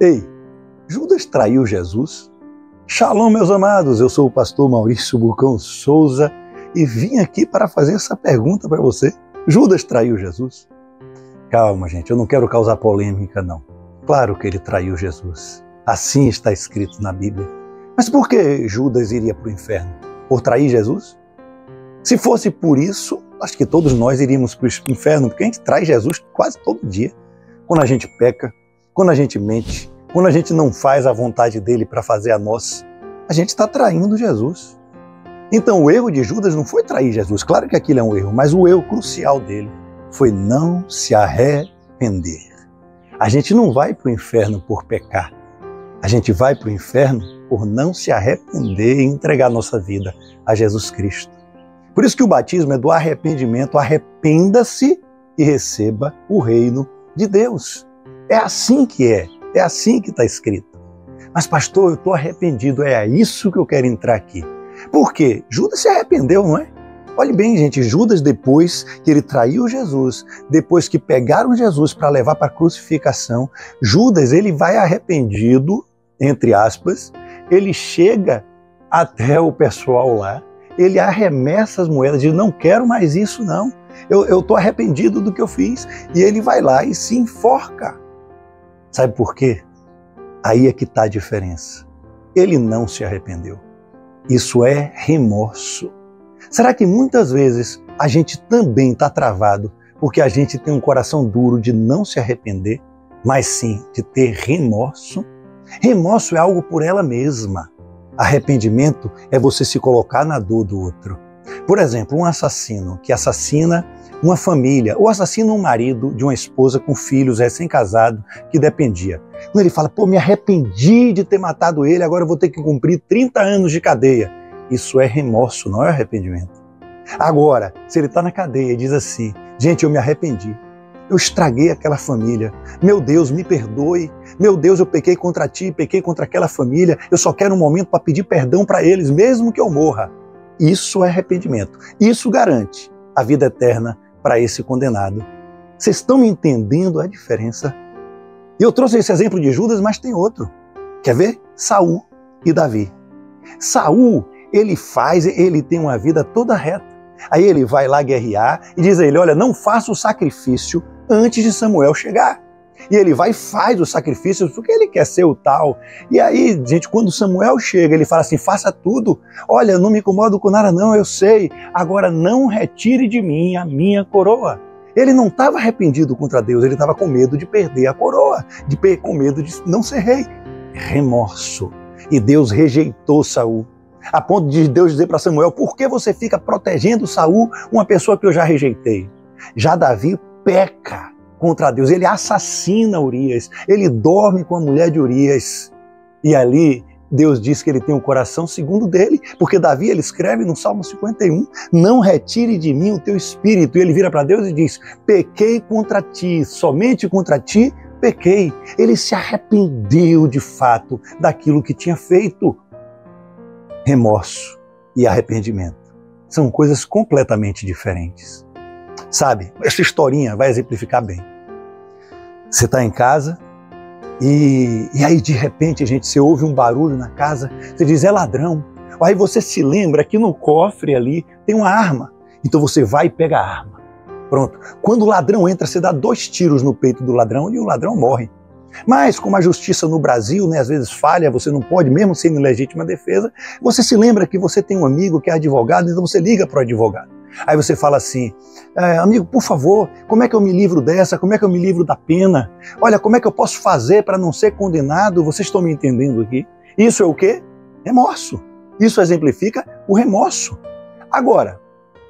Ei, Judas traiu Jesus? Shalom, meus amados, eu sou o pastor Maurício Bucão Souza e vim aqui para fazer essa pergunta para você. Judas traiu Jesus? Calma, gente, eu não quero causar polêmica, não. Claro que ele traiu Jesus. Assim está escrito na Bíblia. Mas por que Judas iria para o inferno? Por trair Jesus? Se fosse por isso, acho que todos nós iríamos para o inferno, porque a gente trai Jesus quase todo dia. Quando a gente peca, quando a gente mente, quando a gente não faz a vontade dele para fazer a nossa, a gente está traindo Jesus. Então o erro de Judas não foi trair Jesus, claro que aquilo é um erro, mas o erro crucial dele foi não se arrepender. A gente não vai para o inferno por pecar, a gente vai para o inferno por não se arrepender e entregar nossa vida a Jesus Cristo. Por isso que o batismo é do arrependimento, arrependa-se e receba o reino de Deus. É assim que está escrito. Mas pastor, eu estou arrependido, é a isso que eu quero entrar aqui. Por quê? Judas se arrependeu, não é? Olhe bem, gente, Judas, depois que ele traiu Jesus, depois que pegaram Jesus para levar para a crucificação, Judas, ele vai arrependido, entre aspas, ele chega até o pessoal lá, ele arremessa as moedas, diz, não quero mais isso não, eu estou arrependido do que eu fiz, e ele vai lá e se enforca. Sabe por quê? Aí é que está a diferença. Ele não se arrependeu. Isso é remorso. Será que muitas vezes a gente também está travado porque a gente tem um coração duro de não se arrepender, mas sim de ter remorso? Remorso é algo por ela mesma. Arrependimento é você se colocar na dor do outro. Por exemplo, um assassino que assassina uma família, ou assassina um marido de uma esposa com filhos recém-casado que dependia. Quando ele fala, pô, me arrependi de ter matado ele, agora eu vou ter que cumprir 30 anos de cadeia. Isso é remorso, não é arrependimento. Agora, se ele está na cadeia e diz assim, gente, eu me arrependi, eu estraguei aquela família, meu Deus, me perdoe, meu Deus, eu pequei contra ti, pequei contra aquela família, eu só quero um momento para pedir perdão para eles, mesmo que eu morra. Isso é arrependimento. Isso garante a vida eterna para esse condenado. Vocês estão me entendendo a diferença? E eu trouxe esse exemplo de Judas, mas tem outro. Quer ver? Saul e Davi. Saul, ele tem uma vida toda reta. Aí ele vai lá guerrear e diz a ele, olha, não faça o sacrifício antes de Samuel chegar. E ele vai e faz o sacrifício porque ele quer ser o tal. E aí, gente, quando Samuel chega, ele fala assim, faça tudo. Olha, não me incomodo com nada não, eu sei. Agora não retire de mim a minha coroa. Ele não estava arrependido contra Deus, ele estava com medo de perder a coroa, com medo de não ser rei. Remorso. E Deus rejeitou Saul. A ponto de Deus dizer para Samuel, por que você fica protegendo Saul, uma pessoa que eu já rejeitei? Já Davi peca contra Deus, ele assassina Urias, ele dorme com a mulher de Urias. E ali Deus diz que ele tem um coração segundo dele, porque Davi, ele escreve no Salmo 51, não retire de mim o teu espírito. E ele vira para Deus e diz, pequei contra ti, somente contra ti pequei. Ele se arrependeu de fato daquilo que tinha feito. Remorso e arrependimento são coisas completamente diferentes. Sabe, essa historinha vai exemplificar bem. Você está em casa e aí de repente, gente, você ouve um barulho na casa, você diz, é ladrão. Aí você se lembra que no cofre ali tem uma arma. Então você vai e pega a arma. Pronto. Quando o ladrão entra, você dá 2 tiros no peito do ladrão e o ladrão morre. Mas como a justiça no Brasil, às vezes falha, você não pode, mesmo sendo em legítima defesa, você se lembra que você tem um amigo que é advogado, então você liga para o advogado. Aí você fala assim, amigo, por favor, como é que eu me livro dessa? Como é que eu me livro da pena? Olha, como é que eu posso fazer para não ser condenado? Vocês estão me entendendo aqui? Isso é o quê? Remorso. Isso exemplifica o remorso. Agora,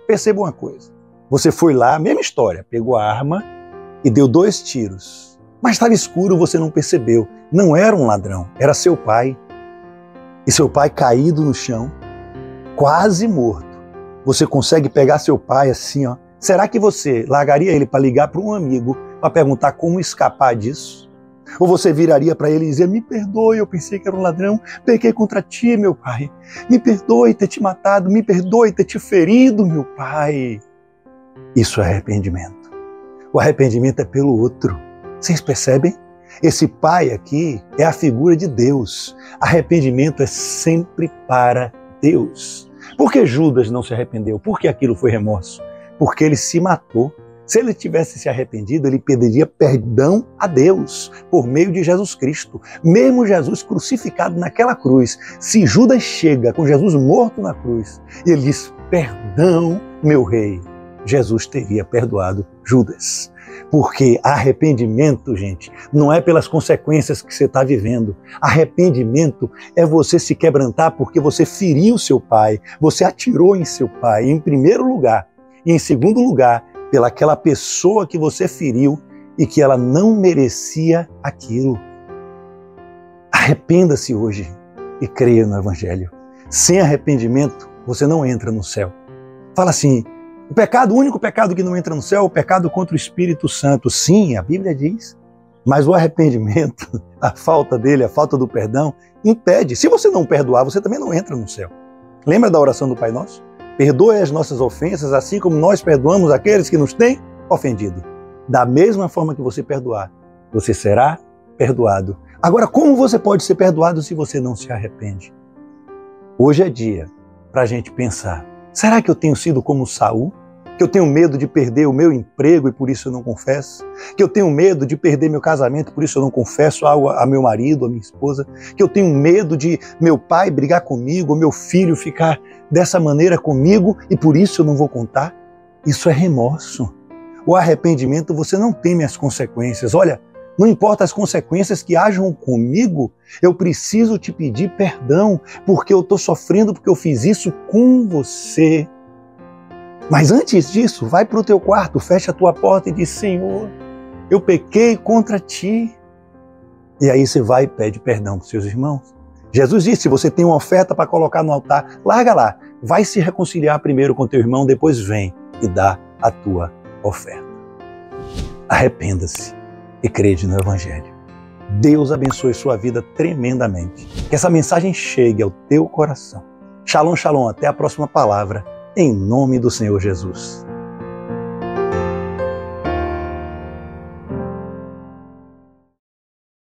perceba uma coisa. Você foi lá, mesma história, pegou a arma e deu 2 tiros. Mas estava escuro, você não percebeu. Não era um ladrão, era seu pai. E seu pai caído no chão, quase morto. Você consegue pegar seu pai assim, ó. Será que você largaria ele para ligar para um amigo para perguntar como escapar disso? Ou você viraria para ele e dizia, me perdoe, eu pensei que era um ladrão, pequei contra ti, meu pai. Me perdoe ter te matado, me perdoe ter te ferido, meu pai. Isso é arrependimento. O arrependimento é pelo outro. Vocês percebem? Esse pai aqui é a figura de Deus. Arrependimento é sempre para Deus. Por que Judas não se arrependeu? Por que aquilo foi remorso? Porque ele se matou. Se ele tivesse se arrependido, ele pediria perdão a Deus por meio de Jesus Cristo. Mesmo Jesus crucificado naquela cruz, se Judas chega com Jesus morto na cruz e ele diz, perdão, meu rei, Jesus teria perdoado Judas. Porque arrependimento, gente, não é pelas consequências que você está vivendo. Arrependimento é você se quebrantar porque você feriu seu pai, você atirou em seu pai, em primeiro lugar. E em segundo lugar, pelaquela pessoa que você feriu e que ela não merecia aquilo. Arrependa-se hoje e creia no Evangelho. Sem arrependimento, você não entra no céu. Fala assim, o único pecado que não entra no céu é o pecado contra o Espírito Santo. Sim, a Bíblia diz, mas o arrependimento, a falta dele, a falta do perdão, impede. Se você não perdoar, você também não entra no céu. Lembra da oração do Pai Nosso? Perdoe as nossas ofensas, assim como nós perdoamos aqueles que nos têm ofendido. Da mesma forma que você perdoar, você será perdoado. Agora, como você pode ser perdoado se você não se arrepende? Hoje é dia para a gente pensar, será que eu tenho sido como Saul? Que eu tenho medo de perder o meu emprego e por isso eu não confesso? Que eu tenho medo de perder meu casamento, por isso eu não confesso algo a meu marido, a minha esposa? Que eu tenho medo de meu pai brigar comigo, ou meu filho ficar dessa maneira comigo e por isso eu não vou contar? Isso é remorso. O arrependimento, você não teme as consequências. Olha, não importa as consequências que hajam comigo, eu preciso te pedir perdão, porque eu estou sofrendo porque eu fiz isso com você. Mas antes disso, vai para o teu quarto, fecha a tua porta e diz, Senhor, eu pequei contra ti. E aí você vai e pede perdão para os seus irmãos. Jesus disse, se você tem uma oferta para colocar no altar, larga lá. Vai se reconciliar primeiro com teu irmão, depois vem e dá a tua oferta. Arrependa-se e crede no Evangelho. Deus abençoe sua vida tremendamente. Que essa mensagem chegue ao teu coração. Shalom, shalom. Até a próxima palavra. Em nome do Senhor Jesus.